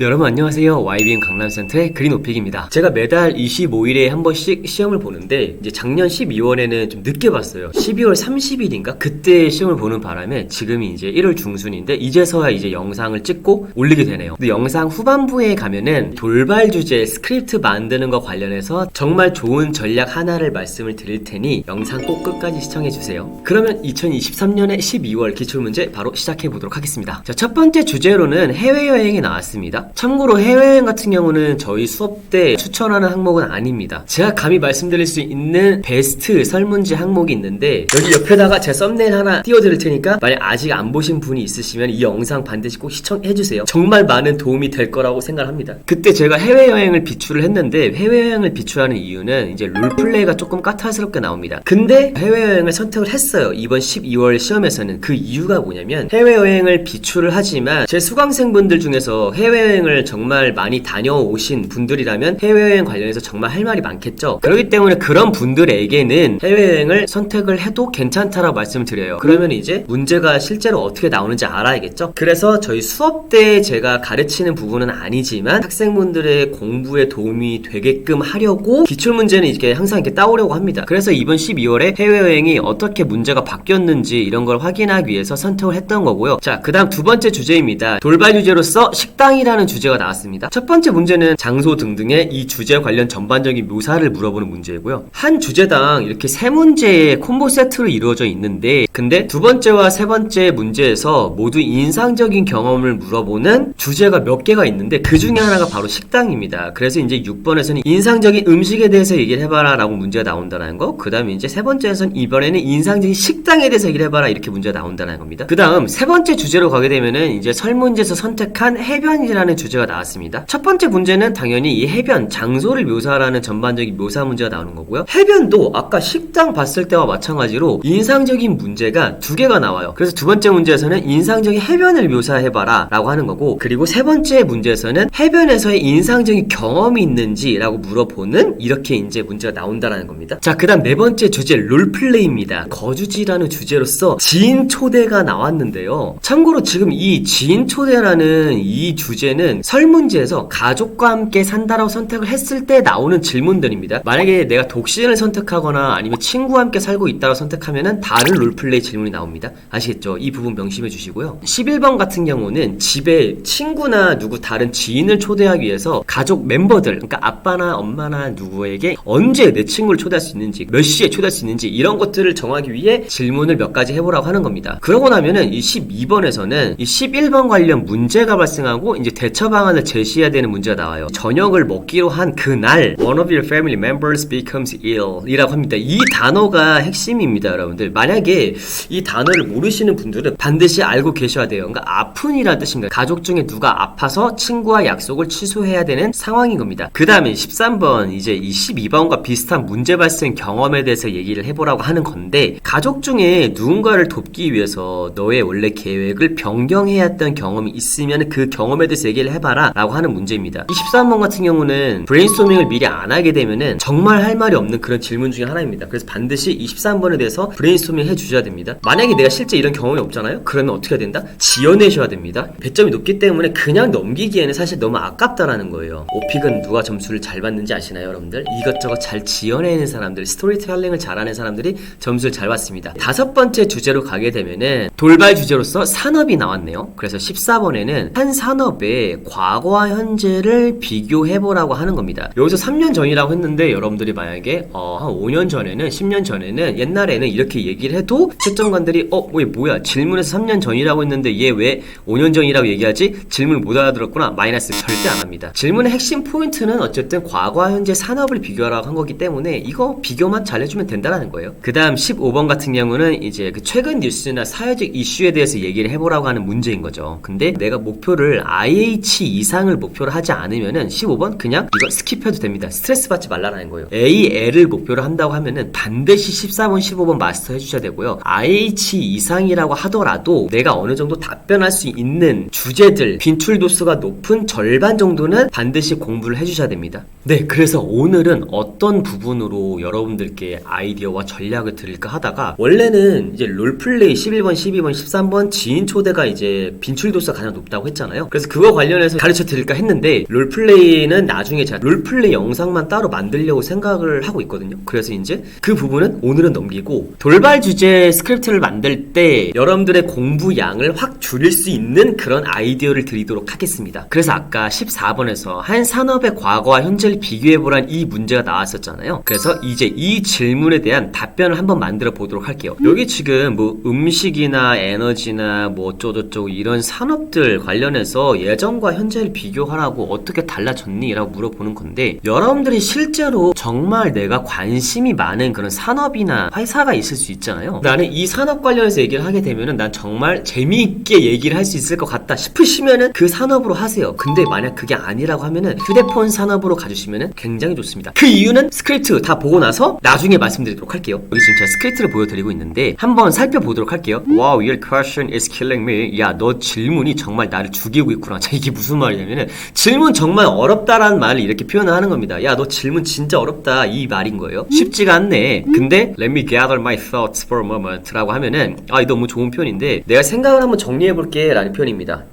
네, 여러분 안녕하세요. YBN 강남센터의 그린오픽입니다. 제가 매달 25일에 한 번씩 시험을 보는데 이제 작년 12월에는 좀 늦게 봤어요. 12월 30일인가? 그때 시험을 보는 바람에 지금이 이제 1월 중순인데 이제서야 이제 영상을 찍고 올리게 되네요. 근데 영상 후반부에 가면은 돌발 주제 스크립트 만드는 거 관련해서 정말 좋은 전략 하나를 말씀을 드릴 테니 영상 꼭 끝까지 시청해주세요. 그러면 2023년의 12월 기출문제 바로 시작해 보도록 하겠습니다. 자, 첫 번째 주제로는 해외여행이 나왔습니다. 참고로 해외여행 같은 경우는 저희 수업 때 추천하는 항목은 아닙니다. 제가 감히 말씀드릴 수 있는 베스트 설문지 항목이 있는데 여기 옆에다가 제 썸네일 하나 띄워드릴 테니까 만약 아직 안 보신 분이 있으시면 이 영상 반드시 꼭 시청해주세요. 정말 많은 도움이 될 거라고 생각합니다. 그때 제가 해외여행을 비추를 했는데 해외여행을 비추하는 이유는 이제 롤플레이가 조금 까탈스럽게 나옵니다. 근데 해외여행을 선택을 했어요. 이번 12월 시험에서는. 그 이유가 뭐냐면 해외여행을 비추를 하지만 제 수강생분들 중에서 해외여행을 정말 많이 다녀오신 분들이라면 해외여행 관련해서 정말 할 말이 많겠죠. 그렇기 때문에 그런 분들에게는 해외여행을 선택을 해도 괜찮다라고 말씀을 드려요. 그러면 이제 문제가 실제로 어떻게 나오는지 알아야겠죠. 그래서 저희 수업 때 제가 가르치는 부분은 아니지만 학생분들의 공부에 도움이 되게끔 하려고 기출문제는 이렇게 항상 이렇게 따오려고 합니다. 그래서 이번 12월에 해외여행이 어떻게 문제가 바뀌었는지 이런 걸 확인하기 위해서 선택을 했던 거고요. 자, 그 다음 두 번째 주제입니다. 돌발 주제로서 식당이라는 주제가 나왔습니다. 첫 번째 문제는 장소 등등의 이 주제 관련 전반적인 묘사를 물어보는 문제이고요. 한 주제당 이렇게 세 문제의 콤보 세트로 이루어져 있는데 근데 두 번째와 세 번째 문제에서 모두 인상적인 경험을 물어보는 주제가 몇 개가 있는데 그 중에 하나가 바로 식당입니다. 그래서 이제 6번에서는 인상적인 음식에 대해서 얘기를 해봐라 라고 문제가 나온다는 거. 그 다음에 이제 세 번째에서는 이번에는 인상적인 식당에 대해서 얘기를 해봐라 이렇게 문제가 나온다는 겁니다. 그 다음 세 번째 주제로 가게 되면은 이제 설문지에서 선택한 해변이라는 주제가 나왔습니다. 첫 번째 문제는 당연히 이 해변, 장소를 묘사하라는 전반적인 묘사 문제가 나오는 거고요. 해변도 아까 식당 봤을 때와 마찬가지로 인상적인 문제가 두 개가 나와요. 그래서 두 번째 문제에서는 인상적인 해변을 묘사해봐라 라고 하는 거고, 그리고 세 번째 문제에서는 해변에서의 인상적인 경험이 있는지 라고 물어보는 이렇게 이제 문제가 나온다라는 겁니다. 자, 그 다음 네 번째 주제 롤플레이입니다. 거주지라는 주제로서 지인 초대가 나왔는데요. 참고로 지금 이 지인 초대라는 이 주제는 설문지에서 가족과 함께 산다라고 선택을 했을 때 나오는 질문들입니다. 만약에 내가 독신을 선택하거나 아니면 친구와 함께 살고 있다고 선택하면은 다른 롤플레이 질문이 나옵니다. 아시겠죠? 이 부분 명심해 주시고요. 11번 같은 경우는 집에 친구나 누구 다른 지인을 초대하기 위해서 가족 멤버들, 그러니까 아빠나 엄마나 누구에게 언제 내 친구를 초대할 수 있는지, 몇 시에 초대할 수 있는지 이런 것들을 정하기 위해 질문을 몇 가지 해보라고 하는 겁니다. 그러고 나면은 이 12번에서는 이 11번 관련 문제가 발생하고 이제 대처 방안을 제시해야 되는 문제가 나와요. 저녁을 먹기로 한 그날 one of your family members becomes ill 이라고 합니다. 이 단어가 핵심입니다, 여러분들. 만약에 이 단어를 모르시는 분들은 반드시 알고 계셔야 돼요. 그러니까 아픈이라는 뜻입니다. 가족 중에 누가 아파서 친구와 약속을 취소해야 되는 상황인 겁니다. 그 다음에 13번 이제 이 12번과 비슷한 문제 발생 경험에 대해서 얘기를 해보라고 하는 건데, 가족 중에 누군가를 돕기 위해서 너의 원래 계획을 변경해야 했던 경험이 있으면 그 경험에 대해서 얘기를 해봐라 라고 하는 문제입니다. 23번 같은 경우는 브레인스토밍을 미리 안 하게 되면은 정말 할 말이 없는 그런 질문 중에 하나입니다. 그래서 반드시 23번에 대해서 브레인스토밍 해주셔야 됩니다. 만약에 내가 실제 이런 경험이 없잖아요? 그러면 어떻게 해야 된다? 지어내셔야 됩니다. 배점이 높기 때문에 그냥 넘기기에는 사실 너무 아깝다라는 거예요. 오픽은 누가 점수를 잘 받는지 아시나요, 여러분들? 이것저것 잘 지어내는 사람들, 스토리텔링을 잘하는 사람들이 점수를 잘 받습니다. 다섯 번째 주제로 가게 되면은 돌발 주제로서 산업이 나왔네요. 그래서 14번에는 한 산업의 과거와 현재를 비교해보라고 하는 겁니다. 여기서 3년 전이라고 했는데 여러분들이 만약에 한 5년 전에는 10년 전에는 옛날에는 이렇게 얘기를 해도 채점관들이 뭐야 질문에서 3년 전이라고 했는데 얘 왜 5년 전이라고 얘기하지? 질문을 못 알아들었구나. 마이너스 절대 안 합니다. 질문의 핵심 포인트는 어쨌든 과거와 현재 산업을 비교하라고 한 거기 때문에 이거 비교만 잘 해주면 된다는 거예요. 그 다음 15번 같은 경우는 이제 그 최근 뉴스나 사회적 이슈에 대해서 얘기를 해보라고 하는 문제인 거죠. 근데 내가 목표를 IH 이상을 목표로 하지 않으면은 15번 그냥 이거 스킵해도 됩니다. 스트레스 받지 말라는 거예요. AL을 목표로 한다고 하면은 반드시 14번, 15번 마스터 해주셔야 되고요. IH 이상이라고 하더라도 내가 어느 정도 답변할 수 있는 주제들, 빈출도수가 높은 절반 정도는 반드시 공부를 해주셔야 됩니다. 네, 그래서 오늘은 어떤 부분으로 여러분들께 아이디어와 전략을 드릴까 하다가, 원래는 이제 롤플레이 11번, 12번, 13번 지인 초대가 이제 빈출도수가 가장 높다고 했잖아요. 그래서 그거 관련 관련해서 가르쳐 드릴까 했는데 롤플레이는 나중에 제가 롤플레이 영상만 따로 만들려고 생각을 하고 있거든요. 그래서 이제 그 부분은 오늘은 넘기고 돌발 주제 스크립트를 만들 때 여러분들의 공부 양을 확 줄일 수 있는 그런 아이디어를 드리도록 하겠습니다. 그래서 아까 14번에서 한 산업의 과거와 현재를 비교해보란 이 문제가 나왔었잖아요. 그래서 이제 이 질문에 대한 답변을 한번 만들어 보도록 할게요. 여기 지금 뭐 음식이나 에너지나 뭐 어쩌고저쩌고 이런 산업들 관련해서 예전과 현재를 비교하라고 어떻게 달라졌니? 라고 물어보는 건데 여러분들이 실제로 정말 내가 관심이 많은 그런 산업이나 회사가 있을 수 있잖아요. 나는 이 산업 관련해서 얘기를 하게 되면은 난 정말 재미있게 얘기를 할 수 있을 것 같다 싶으시면은 그 산업으로 하세요. 근데 만약 그게 아니라고 하면은 휴대폰 산업으로 가주시면은 굉장히 좋습니다. 그 이유는 스크립트 다 보고 나서 나중에 말씀드리도록 할게요. 여기 지금 제가 스크립트를 보여드리고 있는데 한번 살펴보도록 할게요. Wow, your question is killing me. 야, 너 질문이 정말 나를 죽이고 있구나. 자, 이게 무슨 말이냐면은 질문 정말 어렵다라는 말을 이렇게 표현을 하는 겁니다. 야, 너 질문 진짜 어렵다. 이 말인 거예요. 쉽지가 않네. 근데 let me gather my thoughts for a moment 라고 하면은 아, 이거 너무 좋은 표현인데 내가 생각을 한번 정리해볼게 라는 표현입니다.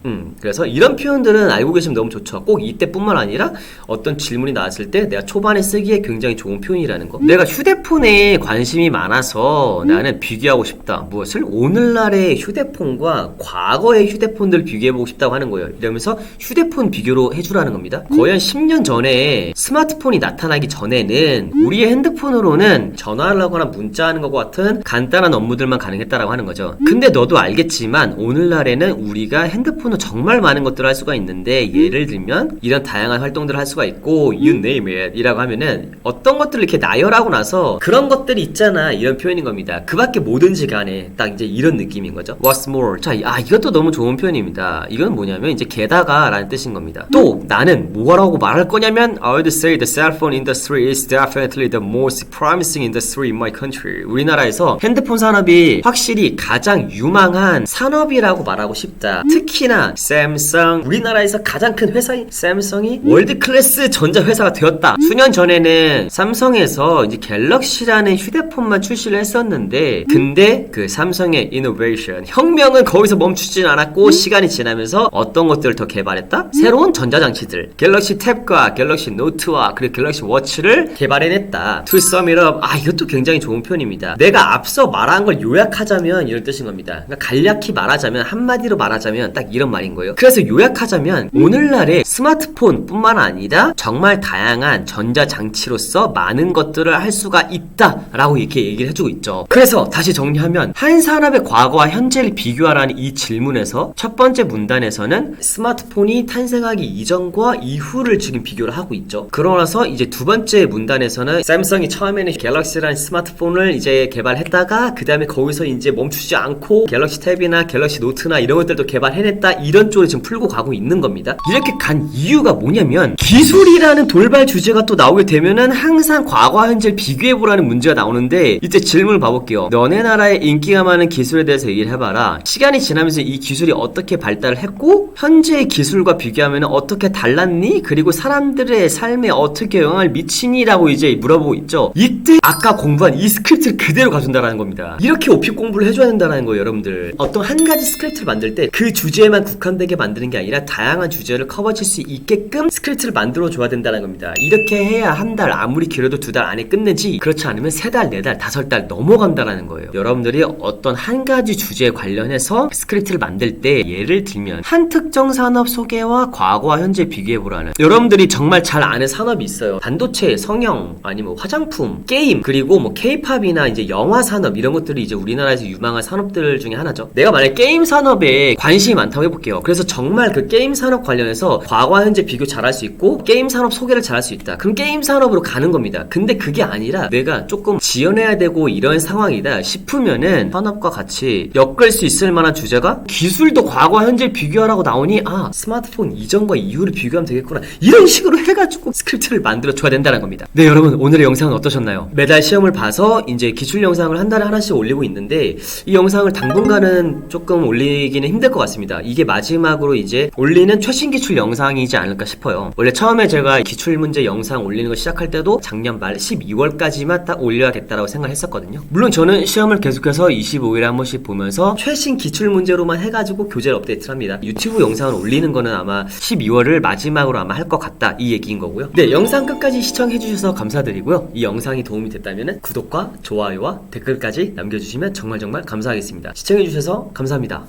그래서 이런 표현들은 알고 계시면 너무 좋죠. 꼭 이때뿐만 아니라 어떤 질문이 나왔을 때 내가 초반에 쓰기에 굉장히 좋은 표현이라는 거. 내가 휴대폰에 관심이 많아서 나는 비교하고 싶다. 무엇을? 오늘날의 휴대폰과 과거의 휴대폰들을 비교해보고 싶다고 하는 거예요. 이러면서 휴대폰 비교로 해주라는 겁니다. 거의 한 10년 전에 스마트폰이 나타나기 전에는 우리의 핸드폰으로는 전화를 하거나 문자하는 것과 같은 간단한 업무들만 가능했다라고 하는 거죠. 근데 너도 알겠지만 오늘날에는 우리가 핸드폰으로 정말 많은 것들을 할 수가 있는데 예를 들면 이런 다양한 활동들을 할 수가 있고 you name it 이라고 하면은 어떤 것들을 이렇게 나열하고 나서 그런 것들이 있잖아 이런 표현인 겁니다. 그 밖에 뭐든지 간에 딱 이제 이런 느낌인 거죠. What's more? 자, 이것도 너무 좋은 표현입니다. 이건 뭐냐면 이제 게다가 라는 뜻인 겁니다. 또 나는 뭐라고 말할 거냐면 I would say the cell phone industry is definitely the most promising industry in my country. 우리나라에서 핸드폰 산업이 확실히 가장 유망한 산업이라고 말하고 싶다. 특히나 샘성 우리나라에서 가장 큰 회사인 샘성이 월드 클래스 전자 회사가 되었다. 수년 전에는 삼성에서 이제 갤럭시라는 휴대폰만 출시를 했었는데 근데 그 삼성의 이노베이션 혁명은 거기서 멈추진 않았고 시간이 지나면서 어떤 것들을 더 개발했다? 새로운 전자장치들 갤럭시 탭과 갤럭시 노트와 그리고 갤럭시 워치를 개발해냈다. To sum it up 이것도 굉장히 좋은 표현입니다. 내가 앞서 말한 걸 요약하자면 이런 뜻인 겁니다. 그러니까 간략히 말하자면 한마디로 말하자면 딱 이런 말인 거예요. 그래서 요약하자면 오늘날의 스마트폰 뿐만 아니라 정말 다양한 전자장치로서 많은 것들을 할 수가 있다 라고 이렇게 얘기를 해주고 있죠. 그래서 다시 정리하면 한 산업의 과거와 현재를 비교하라는 이 질문에서 첫 번째 문단에서는 스마트폰이 탄생하기 이전과 이후를 지금 비교를 하고 있죠. 그러고 나서 이제 두 번째 문단에서는 샘성이 처음에는 갤럭시라는 스마트폰을 이제 개발했다가 그 다음에 거기서 이제 멈추지 않고 갤럭시 탭이나 갤럭시 노트나 이런 것들도 개발해냈다 이런 쪽으로 지금 풀고 가고 있는 겁니다. 이렇게 간 이유가 뭐냐면 기술이라는 돌발 주제가 또 나오게 되면은 항상 과거와 현재를 비교해보라는 문제가 나오는데 이때 질문을 봐볼게요. 너네 나라의 인기가 많은 기술에 대해서 얘기를 해봐라. 시간이 지나면서 이 기술이 어떻게 발달을 했고 현재의 기술과 비교하면 어떻게 달랐니? 그리고 사람들의 삶에 어떻게 영향을 미치니? 라고 이제 물어보고 있죠. 이때 아까 공부한 이 스크립트를 그대로 가준다는 겁니다. 이렇게 오픽 공부를 해줘야 된다는 거예요. 여러분들 어떤 한 가지 스크립트를 만들 때 그 주제에만 국한되게 만드는 게 아니라 다양한 주제를 커버칠 수 있게끔 스크립트를 만들어 줘야 된다는 겁니다. 이렇게 해야 한 달 아무리 길어도 2달 안에 끝내지 그렇지 않으면 3달, 4달, 5달 넘어간다는 거예요. 여러분들이 어떤 한 가지 주제에 관련해서 스크립트를 만들 때 예를 들면 한 특정 산업 소개와 과거와 현재 비교해보라는 여러분들이 정말 잘 아는 산업이 있어요. 반도체, 성형, 아니면 화장품, 게임 그리고 뭐 케이팝이나 이제 영화 산업 이런 것들이 이제 우리나라에서 유망한 산업들 중에 하나죠. 내가 만약 게임 산업에 관심이 많다고 해볼게요. 그래서 정말 그 게임 산업 관련해서 과거와 현재 비교 잘할 수 있고 게임 산업 소개를 잘할 수 있다. 그럼 게임 산업으로 가는 겁니다. 근데 그게 아니라 내가 조금 지원해야 되고 이런 상황이다 싶으면은 산업과 같이 엮을 수 있을 만한 주제가 기술도 과거와 현재 비교하라고 나오니 스마트폰 이전과 이후를 비교하면 되겠구나 이런 식으로 해가지고 스크립트를 만들어 줘야 된다는 겁니다. 네, 여러분 오늘의 영상은 어떠셨나요? 매달 시험을 봐서 이제 기출 영상을 한 달에 하나씩 올리고 있는데 이 영상을 당분간은 조금 올리기는 힘들 것 같습니다. 이게 마지막으로 이제 올리는 최신 기출 영상이지 않을까 싶어요. 원래 처음에 제가 기출 문제 영상 올리는 거 시작할 때도 작년 말 12월까지만 딱 올려야겠다라고 생각을 했었거든요. 물론 저는 시험을 계속해서 25일에 한 번씩 보면서 최신 기출 문제로만 해가지고 교재를 업데이트를 합니다. 유튜브 영상을 올리는 올리는 거는 아마 12월을 마지막으로 아마 할 것 같다, 이 얘기인 거고요. 네, 영상 끝까지 시청해주셔서 감사드리고요. 이 영상이 도움이 됐다면 구독과 좋아요와 댓글까지 남겨주시면 정말 감사하겠습니다. 시청해주셔서 감사합니다.